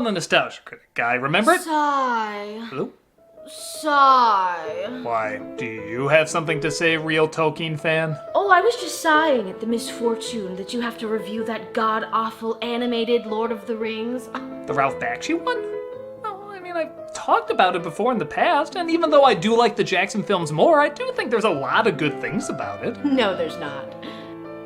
the nostalgia critic guy, remember it? Sigh. Hello? Sigh. Why, do you have something to say, real Tolkien fan? Oh, I was just sighing at the misfortune that you have to review that god-awful animated Lord of the Rings. The Ralph Bakshi one? Oh, I mean, I've talked about it before in the past, and even though I do like the Jackson films more, I do think there's a lot of good things about it. No, there's not.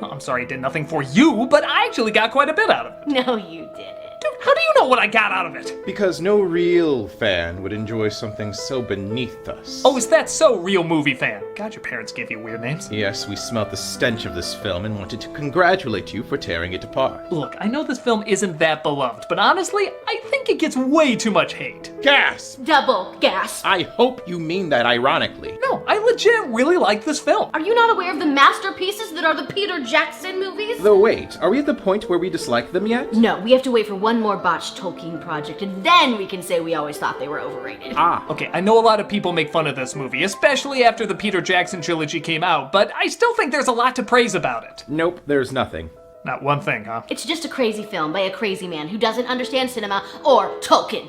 Well, I'm sorry it did nothing for you, but I actually got quite a bit out of it. No, you didn't. Dude, how do you know what I got out of it? Because no real fan would enjoy something so beneath us. Oh, is that so, real movie fan? God, your parents gave you weird names. Yes, we smelt the stench of this film and wanted to congratulate you for tearing it apart. Look, I know this film isn't that beloved, but honestly, I think it gets way too much hate. Gasp! Double gasp. I hope you mean that ironically. No, I legit really like this film. Are you not aware of the masterpieces that are the Peter Jackson movies? Though wait, are we at the point where we dislike them yet? No, we have to wait for one more botched Tolkien project, and then we can say we always thought they were overrated. Okay, I know a lot of people make fun of this movie, especially after the Peter Jackson trilogy came out, but I still think there's a lot to praise about it. Nope, there's nothing. Not one thing, huh? It's just a crazy film by a crazy man who doesn't understand cinema or Tolkien.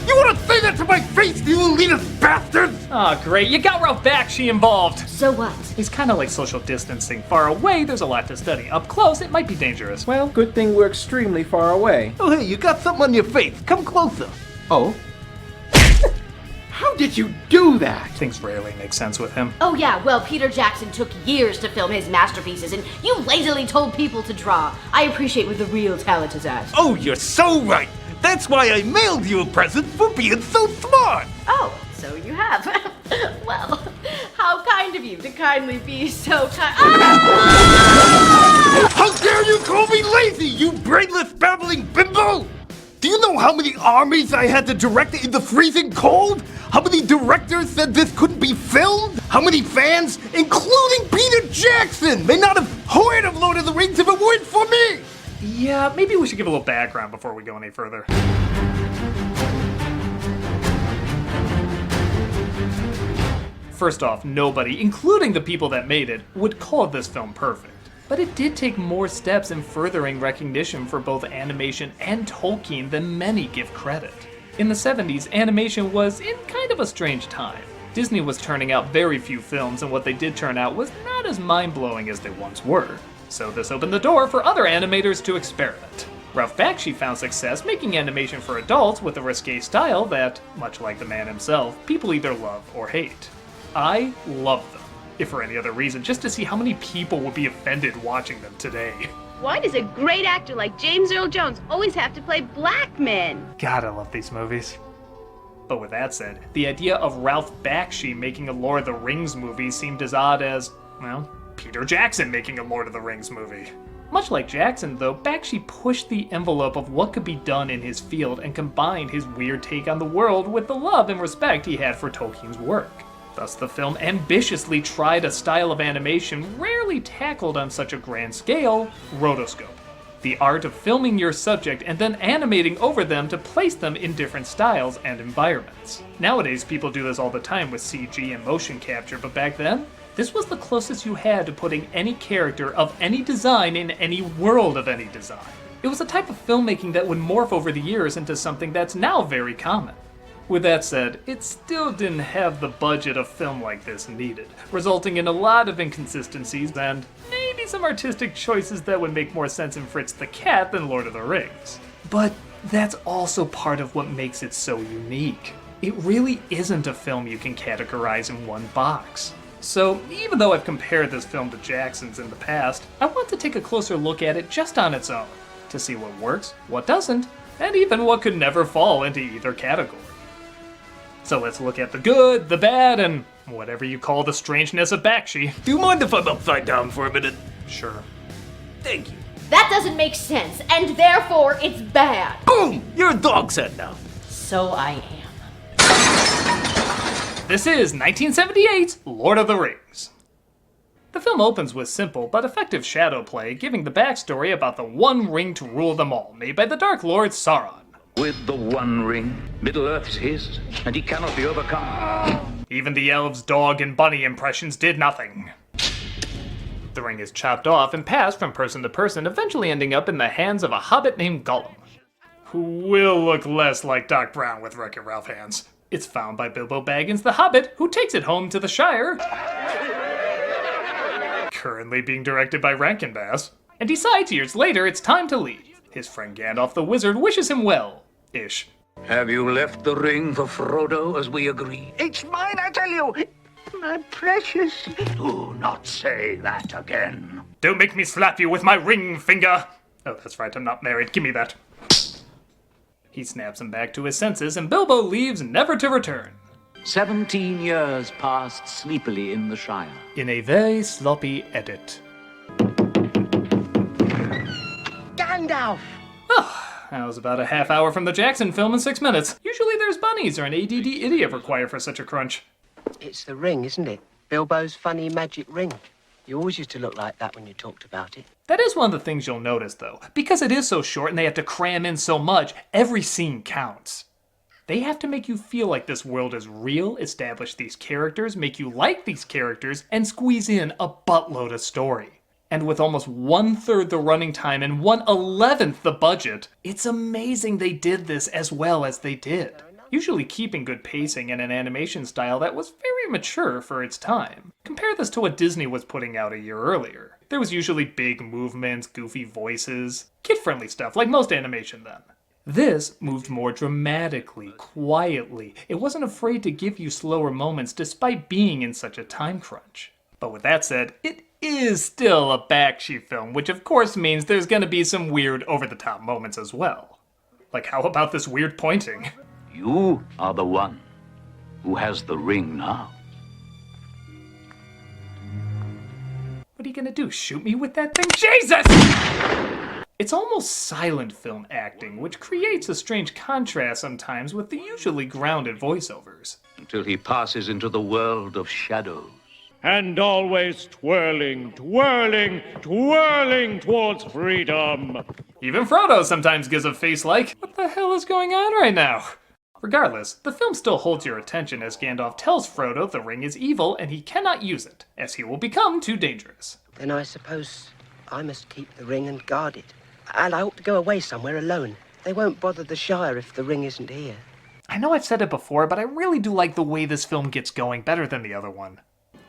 You want to say that to my face, you elitist bastard? Aw, great, you got Ralph Bakshi involved. So what? He's kind of like social distancing. Far away, there's a lot to study. Up close, it might be dangerous. Well, good thing we're extremely far away. Oh, hey, you got something on your face. Come closer. Oh? How did you do that? Things rarely make sense with him. Oh yeah, well, Peter Jackson took years to film his masterpieces, and you lazily told people to draw. I appreciate where the real talent is at. Oh, you're so right. That's why I mailed you a present for being so smart. Oh, so you have. Well, how kind of you to kindly be so kind. How dare you call me lazy, you brainless babbling bimbo! Do you know how many armies I had to direct in the freezing cold? How many directors said this couldn't be filmed? How many fans, including Peter Jackson, may not have heard of Lord of the Rings if it weren't for me? Yeah, maybe we should give a little background before we go any further. First off, nobody, including the people that made it, would call this film perfect. But it did take more steps in furthering recognition for both animation and Tolkien than many give credit. In the 70s, animation was in kind of a strange time. Disney was turning out very few films, and what they did turn out was not as mind-blowing as they once were. So this opened the door for other animators to experiment. Ralph Bakshi found success making animation for adults with a risque style that, much like the man himself, people either love or hate. I love them, if for any other reason, just to see how many people would be offended watching them today. Why does a great actor like James Earl Jones always have to play black men? God, I love these movies. But with that said, the idea of Ralph Bakshi making a Lord of the Rings movie seemed as odd as, well, Peter Jackson making a Lord of the Rings movie. Much like Jackson, though, Bakshi pushed the envelope of what could be done in his field and combined his weird take on the world with the love and respect he had for Tolkien's work. Thus, the film ambitiously tried a style of animation rarely tackled on such a grand scale, rotoscopio. The art of filming your subject and then animating over them to place them in different styles and environments. Nowadays, people do this all the time with CG and motion capture, but back then, this was the closest you had to putting any character of any design in any world of any design. It was a type of filmmaking that would morph over the years into something that's now very common. With that said, it still didn't have the budget a film like this needed, resulting in a lot of inconsistencies and maybe some artistic choices that would make more sense in Fritz the Cat than Lord of the Rings. But that's also part of what makes it so unique. It really isn't a film you can categorize in one box. So, even though I've compared this film to Jackson's in the past, I want to take a closer look at it just on its own, to see what works, what doesn't, and even what could never fall into either category. So let's look at the good, the bad, and whatever you call the strangeness of Bakshi. Do you mind if I'm upside down for a minute? Sure. Thank you. That doesn't make sense, and therefore it's bad. Boom! You're a dog set now. So I am. This is 1978's Lord of the Rings. The film opens with simple but effective shadow play, giving the backstory about the One Ring to rule them all, made by the Dark Lord Sauron. With the One Ring, Middle-earth's his, and he cannot be overcome. Even the elves' dog and bunny impressions did nothing. The ring is chopped off and passed from person to person, eventually ending up in the hands of a hobbit named Gollum, who will look less like Doc Brown with Wreck-It Ralph hands. It's found by Bilbo Baggins the Hobbit, who takes it home to the Shire, currently being directed by Rankin Bass, and decides years later it's time to leave. His friend Gandalf the Wizard wishes him well-ish. Have you left the ring for Frodo as we agreed? It's mine, I tell you! My precious. Do not say that again. Don't make me slap you with my ring finger! Oh, that's right, I'm not married. Give me that. He snaps him back to his senses, and Bilbo leaves never to return. 17 years passed sleepily in the Shire. In a very sloppy edit. Gandalf! That was about a half hour from the Jackson film in 6 minutes. Usually there's bunnies or an ADD idiot required for such a crunch. It's the ring, isn't it? Bilbo's funny magic ring. You always used to look like that when you talked about it. That is one of the things you'll notice, though. Because it is so short and they have to cram in so much, every scene counts. They have to make you feel like this world is real, establish these characters, make you like these characters, and squeeze in a buttload of story. And with almost 1/3 the running time and 1/11 the budget, it's amazing they did this as well as they did. Usually keeping good pacing and an animation style that was very mature for its time. Compare this to what Disney was putting out a year earlier. There was usually big movements, goofy voices, kid-friendly stuff like most animation then. This moved more dramatically, quietly. It wasn't afraid to give you slower moments despite being in such a time crunch. But with that said, it is still a Bakshi film, which of course means there's gonna be some weird over-the-top moments as well. Like how about this weird pointing? You are the one who has the ring now. What are you gonna do, shoot me with that thing? Jesus! It's almost silent film acting, which creates a strange contrast sometimes with the usually grounded voiceovers. Until he passes into the world of shadows. And always twirling, twirling, twirling towards freedom. Even Frodo sometimes gives a face like, what the hell is going on right now? Regardless, the film still holds your attention as Gandalf tells Frodo the ring is evil and he cannot use it, as he will become too dangerous. Then I suppose I must keep the ring and guard it. And I ought to go away somewhere alone. They won't bother the Shire if the ring isn't here. I know I've said it before, but I really do like the way this film gets going better than the other one.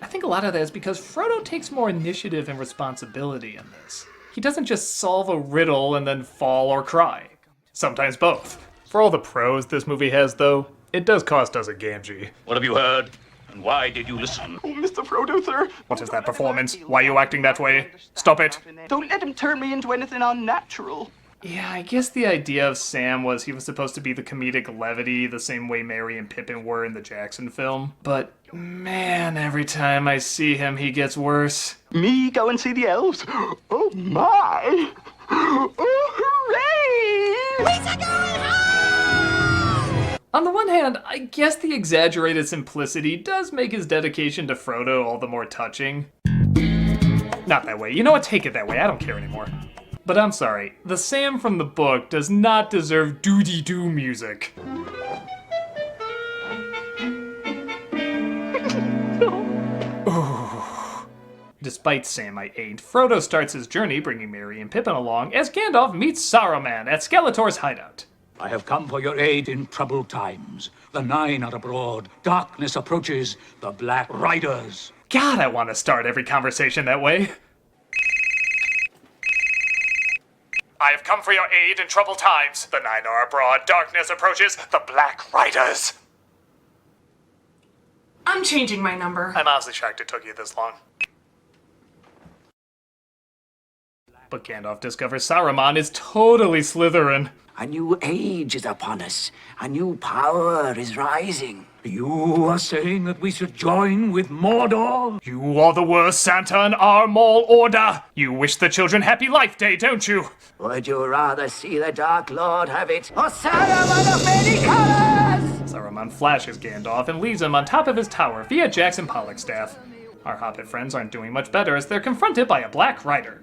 I think a lot of that is because Frodo takes more initiative and responsibility in this. He doesn't just solve a riddle and then fall or cry. Sometimes both. For all the pros this movie has, though, it does cost us a Gamgee. What have you heard? And why did you listen? Oh, Mr. Frodo, sir. What is that performance? Why are you acting that way? Stop it. Don't let him turn me into anything unnatural. Yeah, I guess the idea of Sam was he was supposed to be the comedic levity the same way Merry and Pippin were in the Jackson film. But, man, every time I see him, he gets worse. Me go and see the elves? Oh, my. Oh, hooray! We're going home! On the one hand, I guess the exaggerated simplicity does make his dedication to Frodo all the more touching. Not that way. You know what? Take it that way. I don't care anymore. But I'm sorry, the Sam from the book does not deserve doody-doo music. Despite Samite 8, Frodo starts his journey bringing Merry and Pippin along as Gandalf meets Saruman at Skeletor's hideout. I have come for your aid in troubled times. The Nine are abroad. Darkness approaches. The Black Riders. God, I want to start every conversation that way. I have come for your aid in troubled times. The Nine are abroad. Darkness approaches. The Black Riders. I'm changing my number. I'm honestly shocked it took you this long. But Gandalf discovers Saruman is totally Slytherin. A new age is upon us. A new power is rising. You are saying that we should join with Mordor? You are the worst Santa in our mall order. You wish the children happy life day, don't you? Would you rather see the Dark Lord have it, or Saruman of many colors? Saruman flashes Gandalf and leaves him on top of his tower via Jackson Pollock's staff. Our Hobbit friends aren't doing much better as they're confronted by a Black Rider.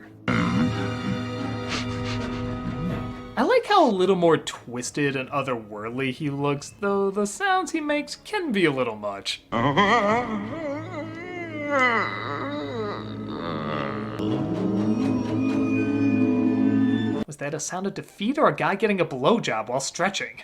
I like how a little more twisted and otherworldly he looks, though the sounds he makes can be a little much. Was that a sound of defeat or a guy getting a blowjob while stretching?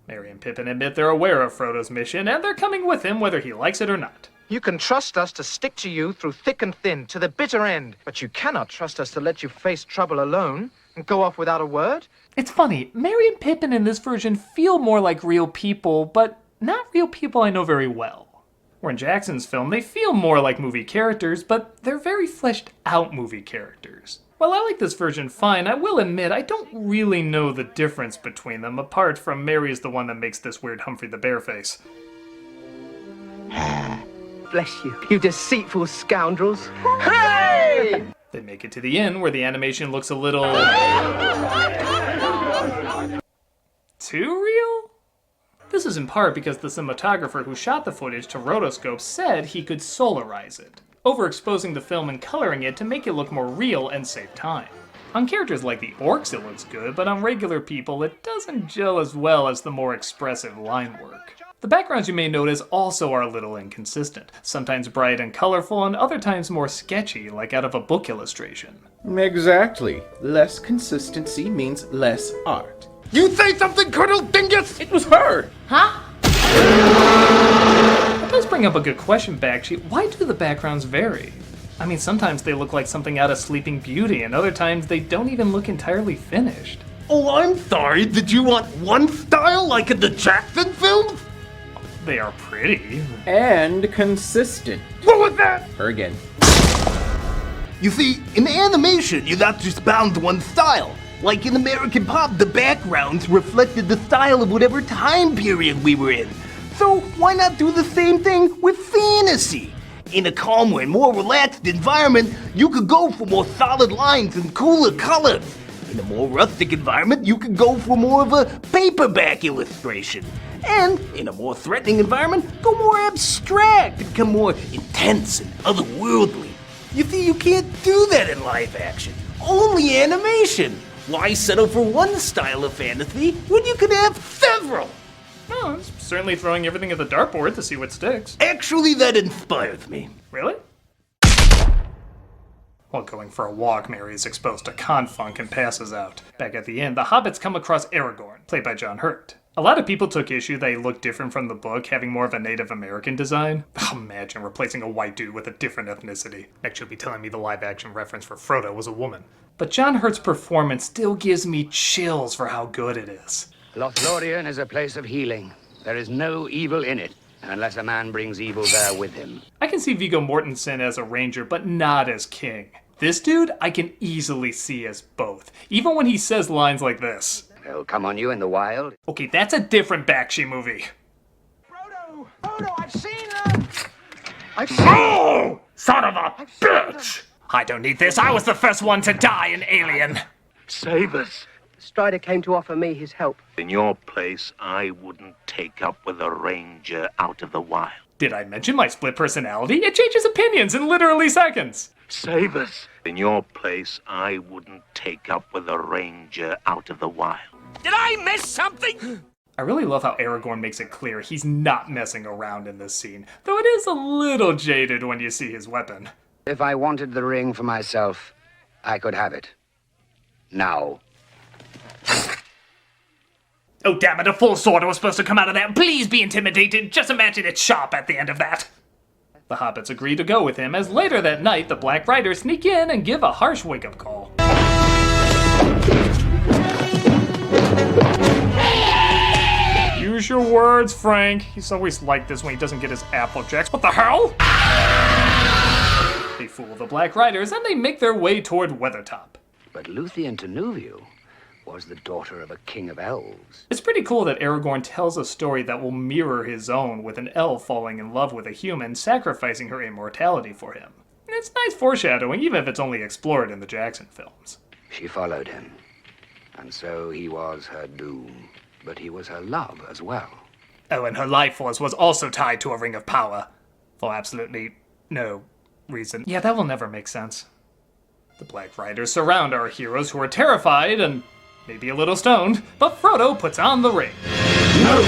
Merry and Pippin admit they're aware of Frodo's mission, and they're coming with him whether he likes it or not. You can trust us to stick to you through thick and thin, to the bitter end. But you cannot trust us to let you face trouble alone and go off without a word. It's funny, Merry and Pippin in this version feel more like real people, but not real people I know very well. Where in Jackson's film, they feel more like movie characters, but they're very fleshed out movie characters. While I like this version fine, I will admit I don't really know the difference between them, apart from Mary's the one that makes this weird Humphrey the Bear face. Bless you, you deceitful scoundrels. Hey! They make it to the inn, where the animation looks a little... too real? This is in part because the cinematographer who shot the footage to rotoscope said he could solarize it, overexposing the film and coloring it to make it look more real and save time. On characters like the orcs it looks good, but on regular people it doesn't gel as well as the more expressive line work. The backgrounds you may notice also are a little inconsistent, sometimes bright and colorful and other times more sketchy, like out of a book illustration. Exactly. Less consistency means less art. You say something, Colonel Dingus? It was her! Huh? That does bring up a good question, Bakshi. Why do the backgrounds vary? I mean, sometimes they look like something out of Sleeping Beauty, and other times they don't even look entirely finished. Oh, I'm sorry. Did you want one style like in the Jackson films? They are pretty. And consistent. What was that? Her again. You see, in animation, you're not just bound to one style. Like in American Pop, the backgrounds reflected the style of whatever time period we were in. So why not do the same thing with fantasy? In a calmer and more relaxed environment, you could go for more solid lines and cooler colors. In a more rustic environment, you could go for more of a paperback illustration. And in a more threatening environment, go more abstract, become more intense and otherworldly. You see, you can't do that in live action. Only animation. Why settle for one style of fantasy when you can have several? Oh, it's certainly throwing everything at the dartboard to see what sticks. Actually, that inspires me. Really? While going for a walk, Mary is exposed to confunk and passes out. Back at the inn, the hobbits come across Aragorn, played by John Hurt. A lot of people took issue that he looked different from the book, having more of a Native American design. Imagine replacing a white dude with a different ethnicity. Next you'll be telling me the live-action reference for Frodo was a woman. But John Hurt's performance still gives me chills for how good it is. Lothlorien is a place of healing. There is no evil in it, unless a man brings evil there with him. I can see Viggo Mortensen as a ranger, but not as king. This dude, I can easily see as both, even when he says lines like this. They'll come on you in the wild. Okay, that's a different Bakshi movie. Frodo, I've seen them! Oh! Son of a bitch! I don't need this. I was the first one to die in Alien. Save us. Strider came to offer me his help. In your place, I wouldn't take up with a ranger out of the wild. Did I mention my split personality? It changes opinions in literally seconds. Save us. In your place, I wouldn't take up with a ranger out of the wild. Did I miss something? I really love how Aragorn makes it clear he's not messing around in this scene, though it is a little jaded when you see his weapon. If I wanted the ring for myself, I could have it. Now. Oh, damn it, a full sword was supposed to come out of that. Please be intimidated. Just imagine it's sharp at the end of that. The hobbits agree to go with him, as later that night, the Black Riders sneak in and give a harsh wake-up call. Use your words, Frank. He's always like this when he doesn't get his Applejacks. What the hell? They fool the Black Riders, and they make their way toward Weathertop. But Luthien Tenuvio was the daughter of a king of elves. It's pretty cool that Aragorn tells a story that will mirror his own, with an elf falling in love with a human, sacrificing her immortality for him. And it's nice foreshadowing, even if it's only explored in the Jackson films. She followed him, and so he was her doom. But he was her love as well. Oh, and her life force was also tied to a ring of power. For absolutely no reason. Yeah, that will never make sense. The Black Riders surround our heroes, who are terrified and maybe a little stoned, but Frodo puts on the ring. No!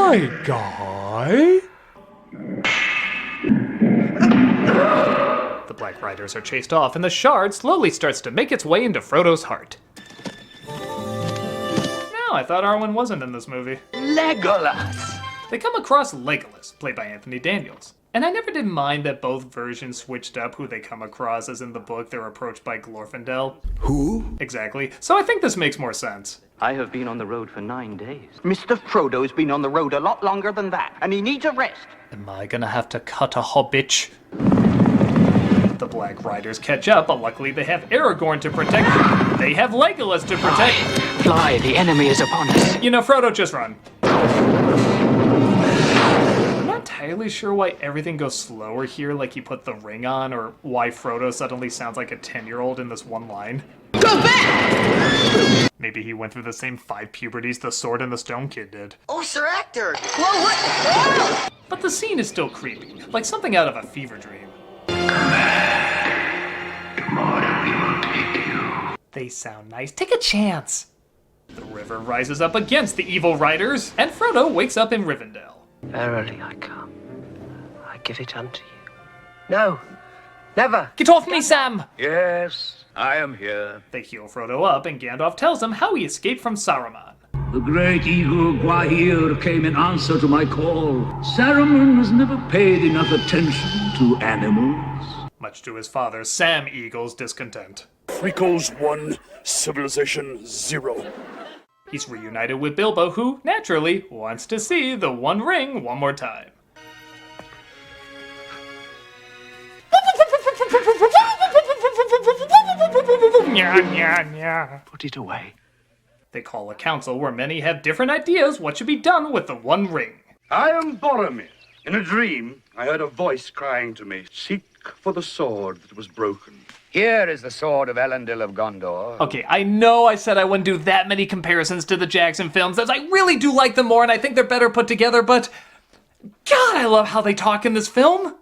My guy? The Black Riders are chased off, and the shard slowly starts to make its way into Frodo's heart. No, I thought Arwen wasn't in this movie. Legolas! They come across Legolas, played by Anthony Daniels. And I never did mind that both versions switched up who they come across, as in the book they're approached by Glorfindel. Who? Exactly. So I think this makes more sense. I have been on the road for 9 days. Mr. Frodo's been on the road a lot longer than that, and he needs a rest. Am I gonna have to cut a hobbit? The Black Riders catch up, but luckily they have Aragorn to protect them. They have Legolas to protect them. Fly, the enemy is upon us. You know, Frodo, just run. I'm not entirely sure why everything goes slower here, like he put the ring on, or why Frodo suddenly sounds like a 10-year-old in this one line. Go back! Maybe he went through the same 5 puberties the Sword and the Stone kid did. Oh, Sir Actor! Whoa, what? Whoa! But the scene is still creepy, like something out of a fever dream. They sound nice. Take a chance. The river rises up against the evil riders, and Frodo wakes up in Rivendell. Verily I come. I give it unto you. No, never. Get off me, Sam! Yes, I am here. They heal Frodo up, and Gandalf tells him how he escaped from Saruman. The great eagle Gwahir came in answer to my call. Saruman has never paid enough attention to animals. Much to his father, Sam Eagle's discontent. Freckles 1, civilization 0. He's reunited with Bilbo, who, naturally, wants to see the One Ring one more time. Put it away. They call a council where many have different ideas what should be done with the One Ring. I am Boromir. In a dream, I heard a voice crying to me, "Seek for the sword that was broken." Here is the sword of Elendil of Gondor. Okay, I know I said I wouldn't do that many comparisons to the Jackson films, as I really do like them more and I think they're better put together, but God, I love how they talk in this film.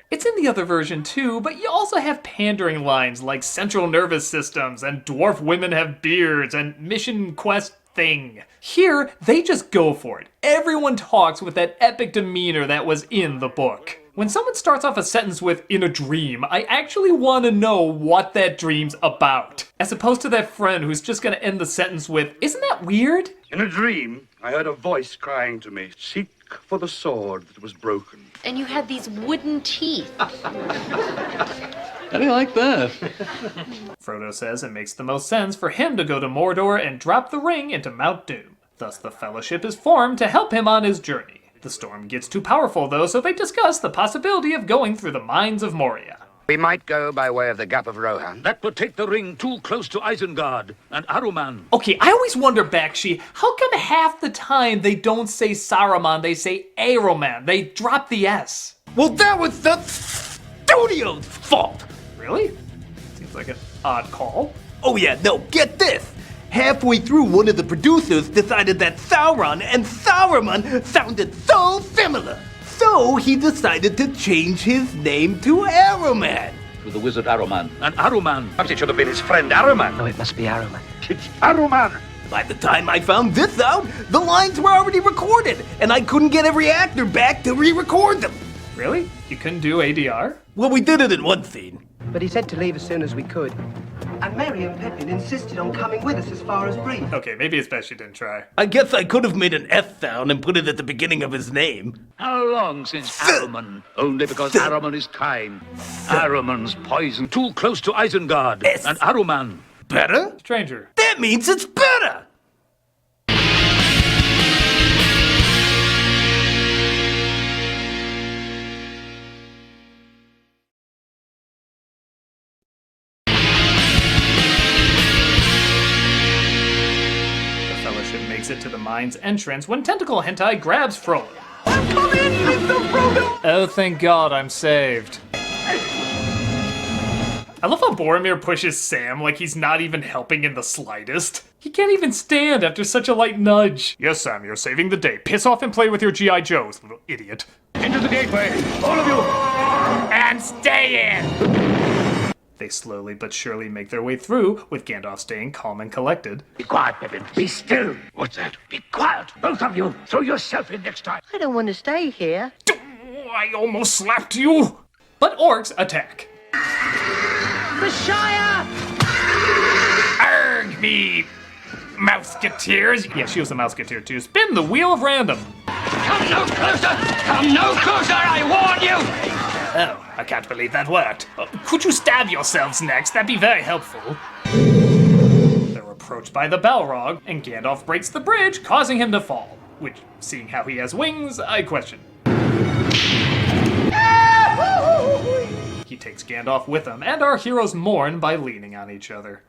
It's in the other version too, but you also have pandering lines like central nervous systems and dwarf women have beards and mission quest thing. Here, they just go for it. Everyone talks with that epic demeanor that was in the book. When someone starts off a sentence with, "in a dream," I actually want to know what that dream's about. As opposed to that friend who's just going to end the sentence with, "Isn't that weird?" In a dream, I heard a voice crying to me, "Seek for the sword that was broken." And you had these wooden teeth. How do you like that? Frodo says it makes the most sense for him to go to Mordor and drop the ring into Mount Doom. Thus the Fellowship is formed to help him on his journey. The storm gets too powerful though, so they discuss the possibility of going through the mines of Moria. We might go by way of the Gap of Rohan. That would take the ring too close to Isengard and Aruman. Okay, I always wonder, Bakshi, how come half the time they don't say Saruman, they say Aruman? They drop the S. Well, that was the studio's fault! Really? Seems like an odd call. Oh yeah, no, get this! Halfway through, one of the producers decided that Sauron and Saruman sounded so similar. So he decided to change his name to Aruman. To the wizard Aruman. And Aruman. Perhaps it should have been his friend Aruman. No, it must be Aruman. It's Aruman! By the time I found this out, the lines were already recorded, and I couldn't get every actor back to re-record them. Really? You couldn't do ADR? Well, we did it in one scene. But he said to leave as soon as we could. And Merry and Pippin insisted on coming with us as far as Bree. Okay, maybe it's best you didn't try. I guess I could have made an S sound and put it at the beginning of his name. How long since Aruman? Only because Aruman is kind. Aruman's poison too close to Isengard and Aruman. Better? Stranger. That means it's better! Makes it to the mine's entrance when Tentacle Hentai grabs Frodo. Come in, Mr. Frodo! Oh, thank God, I'm saved. I love how Boromir pushes Sam like he's not even helping in the slightest. He can't even stand after such a light nudge. Yes, Sam, you're saving the day. Piss off and play with your G.I. Joes, little idiot. Into the gateway, all of you! And stay in! They slowly but surely make their way through, with Gandalf staying calm and collected. Be quiet, Pippin. Be still. What's that? Be quiet, both of you. Throw yourself in next time. I don't want to stay here. I almost slapped you! But orcs attack. The Shire! Arg me, Mouseketeers! Yeah, she was a Mouseketeer too. Spin the wheel of random. Come no closer! Come no closer, I warn you! Oh, I can't believe that worked. Could you stab yourselves next? That'd be very helpful. They're approached by the Balrog, and Gandalf breaks the bridge, causing him to fall. Which, seeing how he has wings, I question. He takes Gandalf with him, and our heroes mourn by leaning on each other.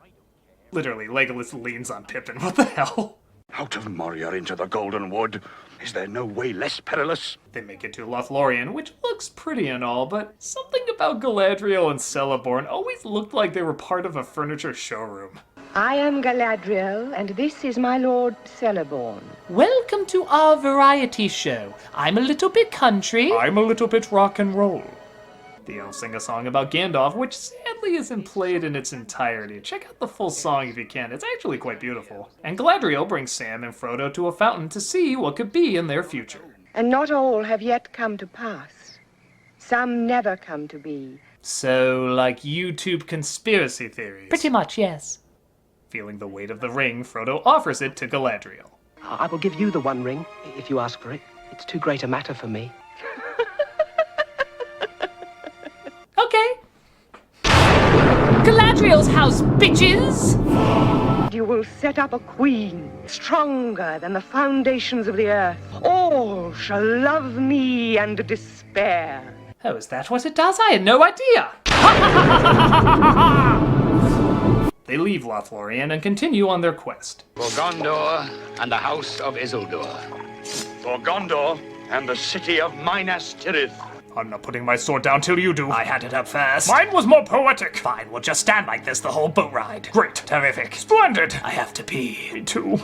Literally, Legolas leans on Pippin. What the hell? Out of Moria into the Golden Wood. Is there no way less perilous? They make it to Lothlorien, which looks pretty and all, but something about Galadriel and Celeborn always looked like they were part of a furniture showroom. I am Galadriel, and this is my lord Celeborn. Welcome to our variety show. I'm a little bit country. I'm a little bit rock and roll. The elves sing a song about Gandalf, which sadly isn't played in its entirety. Check out the full song if you can, it's actually quite beautiful. And Galadriel brings Sam and Frodo to a fountain to see what could be in their future. And not all have yet come to pass. Some never come to be. So, like YouTube conspiracy theories? Pretty much, yes. Feeling the weight of the ring, Frodo offers it to Galadriel. I will give you the One Ring, if you ask for it. It's too great a matter for me. Okay. Galadriel's house, bitches! You will set up a queen, stronger than the foundations of the earth. All shall love me and despair. Oh, is that what it does? I had no idea! They leave Lothlorien and continue on their quest. For Gondor and the House of Isildur. For Gondor and the city of Minas Tirith. I'm not putting my sword down till you do. I had it up first. Mine was more poetic. Fine, we'll just stand like this the whole boat ride. Great. Terrific. Splendid. I have to pee. Me too.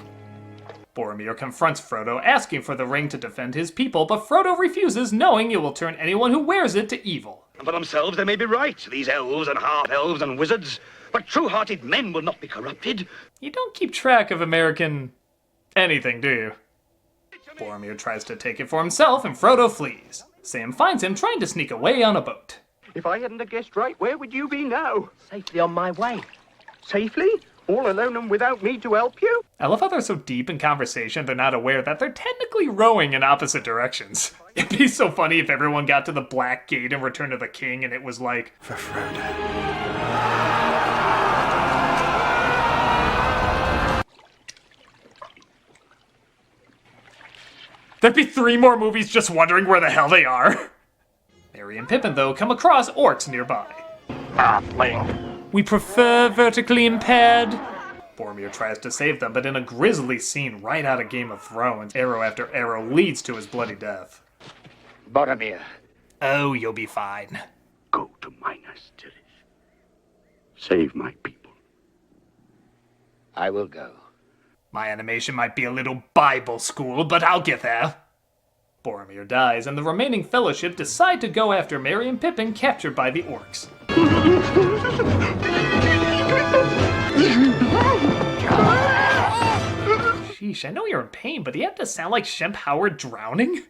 Boromir confronts Frodo, asking for the ring to defend his people, but Frodo refuses, knowing it will turn anyone who wears it to evil. And for themselves they may be right, these elves and half-elves and wizards, but true-hearted men will not be corrupted. You don't keep track of American anything, do you? Boromir tries to take it for himself, and Frodo flees. Sam finds him trying to sneak away on a boat. If I hadn't have guessed right, where would you be now? Safely on my way. Safely? All alone and without me to help you? I love how they're so deep in conversation they're not aware that they're technically rowing in opposite directions. It'd be so funny if everyone got to the Black Gate in Return of the King and it was like, for Frodo. There'd be 3 more movies just wondering where the hell they are. Merry and Pippin, though, come across orcs nearby. We prefer vertically impaired. Boromir tries to save them, but in a grisly scene right out of Game of Thrones, arrow after arrow leads to his bloody death. Boromir. Oh, you'll be fine. Go to Minas Tirith. Save my people. I will go. My animation might be a little Bible school, but I'll get there. Boromir dies, and the remaining Fellowship decide to go after Merry and Pippin captured by the orcs. Sheesh, I know you're in pain, but do you have to sound like Shemp Howard drowning?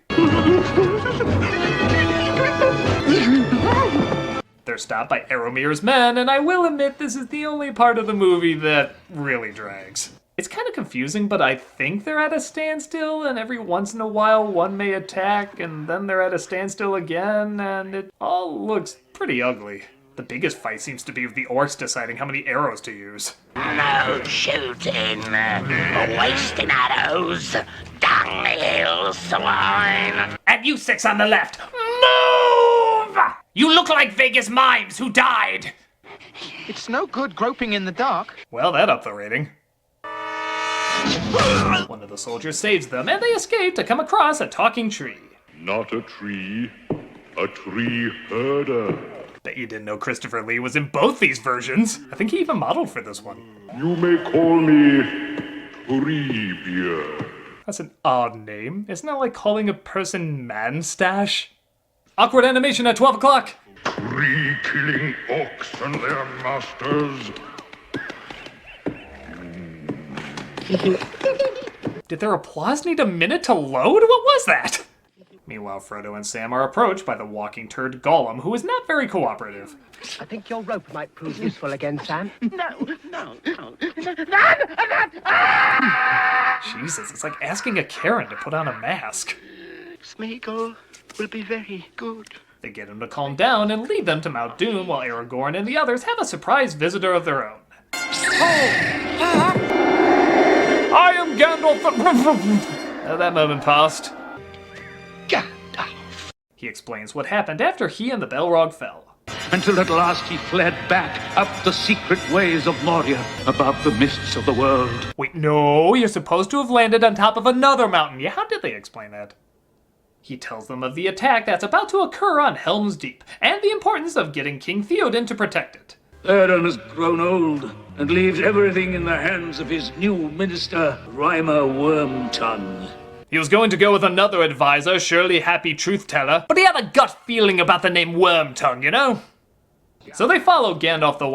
They're stopped by Aromir's men, and I will admit this is the only part of the movie that really drags. It's kind of confusing, but I think they're at a standstill, and every once in a while one may attack, and then they're at a standstill again, and it all looks pretty ugly. The biggest fight seems to be with the orcs deciding how many arrows to use. No shooting, wasting arrows, dunghill swine. And you 6 on the left, move! You look like Vegas mimes who died! It's no good groping in the dark. Well, that upped the rating. One of the soldiers saves them, and they escape to come across a talking tree. Not a tree herder. Bet you didn't know Christopher Lee was in both these versions. I think he even modeled for this one. You may call me Toribia. That's an odd name. Isn't that like calling a person Manstache? Awkward animation at 12 o'clock. Tree-killing orcs and their masters. Did their applause need a minute to load? What was that? Meanwhile, Frodo and Sam are approached by the walking turd Gollum, who is not very cooperative. I think your rope might prove useful again, Sam. No. Jesus, it's like asking a Karen to put on a mask. Smeagol will be very good. They get him to calm down and lead them to Mount Doom while Aragorn and the others have a surprise visitor of their own. I am Gandalf. That moment passed. Gandalf. He explains what happened after he and the Balrog fell. Until at last he fled back up the secret ways of Moria, above the mists of the world. Wait, no, you're supposed to have landed on top of another mountain. Yeah, how did they explain that? He tells them of the attack that's about to occur on Helm's Deep, and the importance of getting King Theoden to protect it. Theoden has grown old, and leaves everything in the hands of his new minister, Reimer Wormtongue. He was going to go with another advisor, Shirley Happy Truth Teller, but he had a gut feeling about the name Wormtongue, you know? So they follow Gandalf the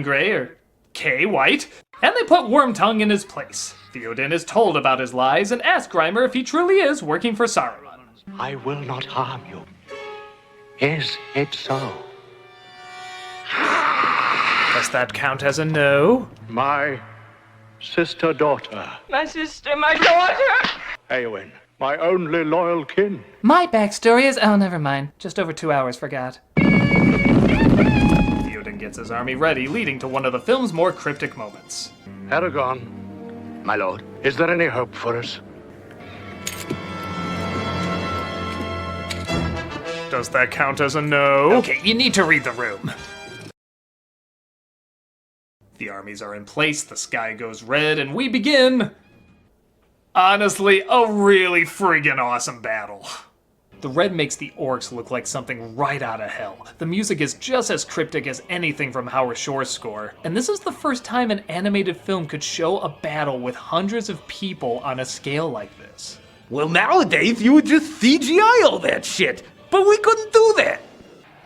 Grey, or K White, and they put Wormtongue in his place. Theoden is told about his lies and asks Reimer if he truly is working for Saruman. I will not harm you. Is it so? Does that count as a no? My sister-daughter. My sister, my daughter! Eowyn, my only loyal kin. My backstory is... oh, never mind. Just over 2 hours, forgot. Theoden gets his army ready, leading to one of the film's more cryptic moments. Aragorn, my lord, is there any hope for us? Does that count as a no? Okay, you need to read the room. The armies are in place, the sky goes red, and we begin... honestly, a really friggin' awesome battle. The red makes the orcs look like something right out of hell. The music is just as cryptic as anything from Howard Shore's score, and this is the first time an animated film could show a battle with hundreds of people on a scale like this. Well, nowadays you would just CGI all that shit, but we couldn't do that.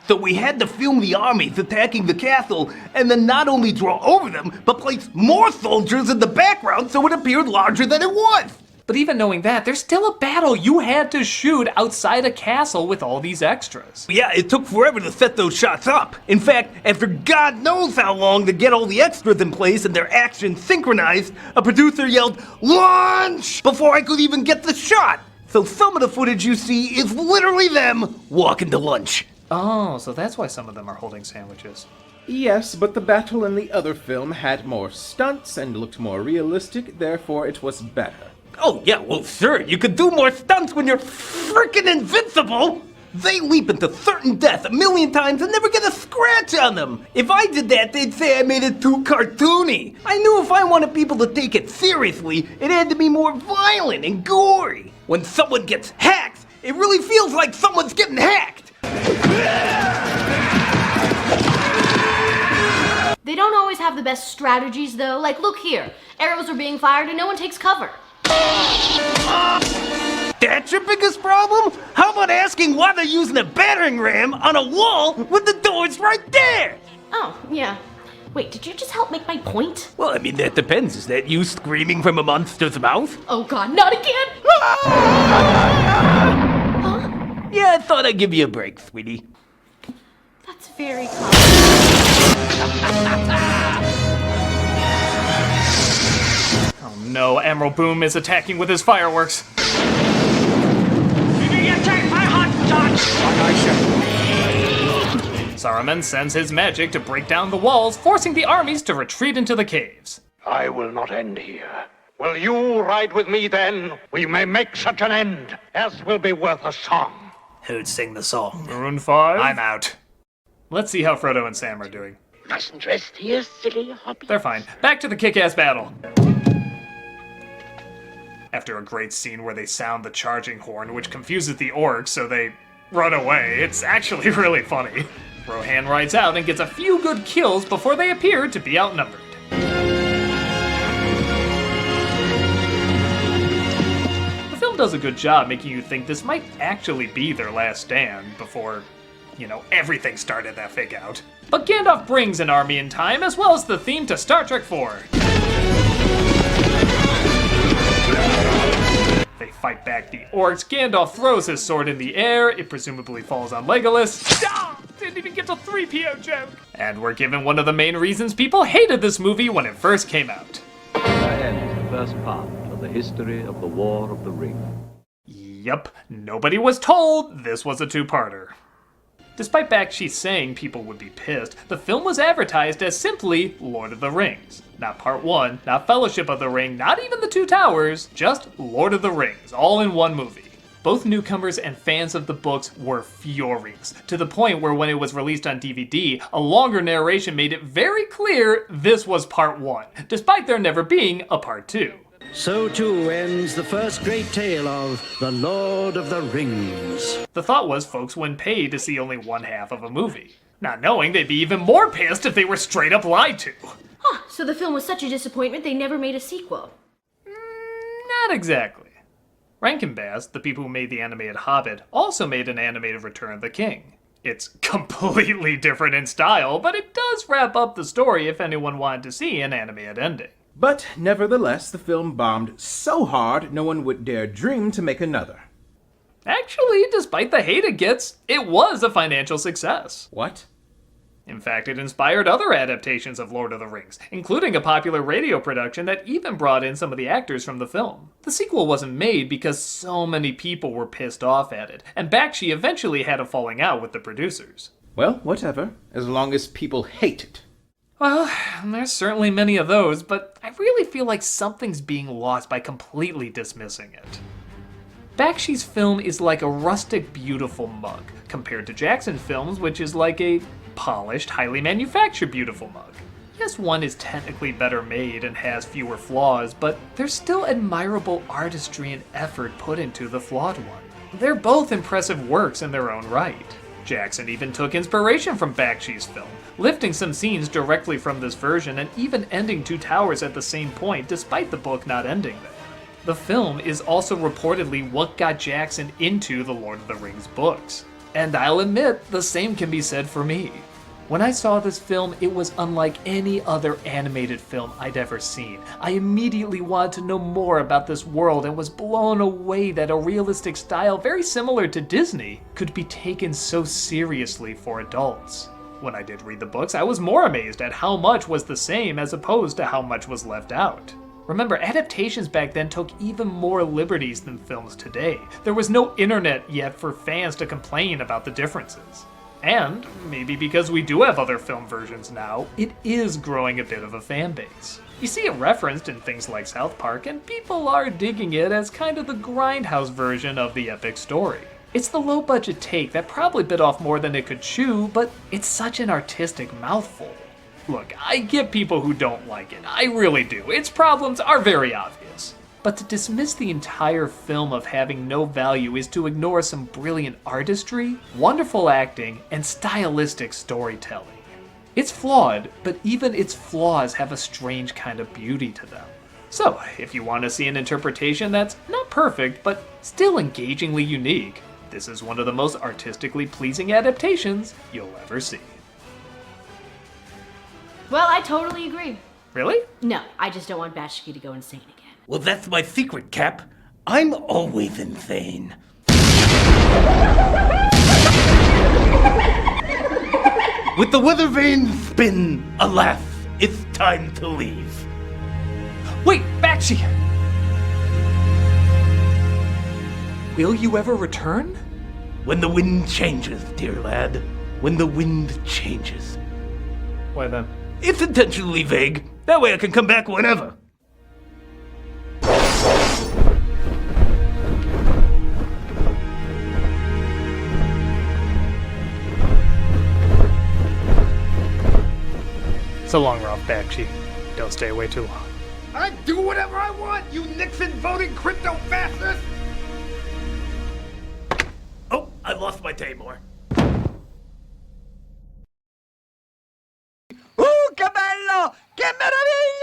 So we had to film the armies attacking the castle, and then not only draw over them, but place more soldiers in the background so it appeared larger than it was. But even knowing that, there's still a battle you had to shoot outside a castle with all these extras. Yeah, it took forever to set those shots up. In fact, after God knows how long to get all the extras in place and their actions synchronized, a producer yelled, "Launch!" before I could even get the shot. So some of the footage you see is literally them walking to lunch. Oh, so that's why some of them are holding sandwiches. Yes, but the battle in the other film had more stunts and looked more realistic, therefore it was better. Oh yeah, well sure, you could do more stunts when you're frickin' invincible! They leap into certain death 1,000,000 times and never get a scratch on them! If I did that, they'd say I made it too cartoony! I knew if I wanted people to take it seriously, it had to be more violent and gory! When someone gets hacked, it really feels like someone's getting hacked! They don't always have the best strategies, though. Like, look here. Arrows are being fired and no one takes cover. That's your biggest problem? How about asking why they're using a battering ram on a wall with the doors right there? Oh, yeah. Wait, did you just help make my point? Well, I mean, that depends. Is that you screaming from a monster's mouth? Oh god, not again! Huh? Yeah, I thought I'd give you a break, sweetie. That's very kind. Oh no, Emerald Boom is attacking with his fireworks. Did you take my hot dogs? Saruman sends his magic to break down the walls, forcing the armies to retreat into the caves. I will not end here. Will you ride with me then? We may make such an end as will be worth a song. Who'd sing the song? Maroon 5? I'm out. Let's see how Frodo and Sam are doing. Mustn't rest here, silly hobby. They're fine. Back to the kick-ass battle. After a great scene where they sound the charging horn, which confuses the orcs, so they run away, it's actually really funny. Rohan rides out and gets a few good kills before they appear to be outnumbered. The film does a good job making you think this might actually be their last stand before You know, everything started that fake out. But Gandalf brings an army in time, as well as the theme to Star Trek IV. They fight back the orcs. Gandalf throws his sword in the air. It presumably falls on Legolas. Ah! Didn't even get a 3PO joke. And we're given one of the main reasons people hated this movie when it first came out. That ends the first part of the history of the War of the Ring. Yup, nobody was told this was a two-parter. Despite Bakshi saying people would be pissed, the film was advertised as simply Lord of the Rings. Not Part 1, not Fellowship of the Ring, not even the Two Towers, just Lord of the Rings, all in one movie. Both newcomers and fans of the books were furious, to the point where when it was released on DVD, a longer narration made it very clear this was Part 1, despite there never being a Part 2. So too ends the first great tale of The Lord of the Rings. The thought was folks wouldn't pay to see only one half of a movie, not knowing they'd be even more pissed if they were straight up lied to. Huh, so the film was such a disappointment they never made a sequel. Not exactly. Rankin Bass, the people who made the animated Hobbit, also made an animated Return of the King. It's completely different in style, but it does wrap up the story if anyone wanted to see an animated ending. But nevertheless, the film bombed so hard no one would dare dream to make another. Actually, despite the hate it gets, it was a financial success. What? In fact, it inspired other adaptations of Lord of the Rings, including a popular radio production that even brought in some of the actors from the film. The sequel wasn't made because so many people were pissed off at it, and Bakshi eventually had a falling out with the producers. Well, whatever, as long as people hate it. Well, there's certainly many of those, but I really feel like something's being lost by completely dismissing it. Bakshi's film is like a rustic, beautiful mug, compared to Jackson Films, which is like a polished, highly manufactured, beautiful mug. Yes, one is technically better made and has fewer flaws, but there's still admirable artistry and effort put into the flawed one. They're both impressive works in their own right. Jackson even took inspiration from Bakshi's film, lifting some scenes directly from this version and even ending Two Towers at the same point despite the book not ending there. The film is also reportedly what got Jackson into the Lord of the Rings books. And I'll admit, the same can be said for me. When I saw this film, it was unlike any other animated film I'd ever seen. I immediately wanted to know more about this world and was blown away that a realistic style very similar to Disney could be taken so seriously for adults. When I did read the books, I was more amazed at how much was the same as opposed to how much was left out. Remember, adaptations back then took even more liberties than films today. There was no internet yet for fans to complain about the differences. And, maybe because we do have other film versions now, it is growing a bit of a fan base. You see it referenced in things like South Park, and people are digging it as kind of the grindhouse version of the epic story. It's the low-budget take that probably bit off more than it could chew, but it's such an artistic mouthful. Look, I get people who don't like it, I really do. Its problems are very obvious. But to dismiss the entire film of having no value is to ignore some brilliant artistry, wonderful acting, and stylistic storytelling. It's flawed, but even its flaws have a strange kind of beauty to them. So, if you want to see an interpretation that's not perfect, but still engagingly unique, this is one of the most artistically pleasing adaptations you'll ever see. Well, I totally agree. Really? No, I just don't want Bakshi to go insane again. Well, that's my secret, Cap. I'm always insane. With the weather vane spin, alas, it's time to leave. Wait, Bakshi! Will you ever return? When the wind changes, dear lad. When the wind changes. Why then? It's intentionally vague. That way I can come back whenever. So long, Ralph Bakshi. Don't stay away too long. I do whatever I want, you Nixon voting crypto fascist! Oh, I lost my Tamor. Que bello! Che meraviglia!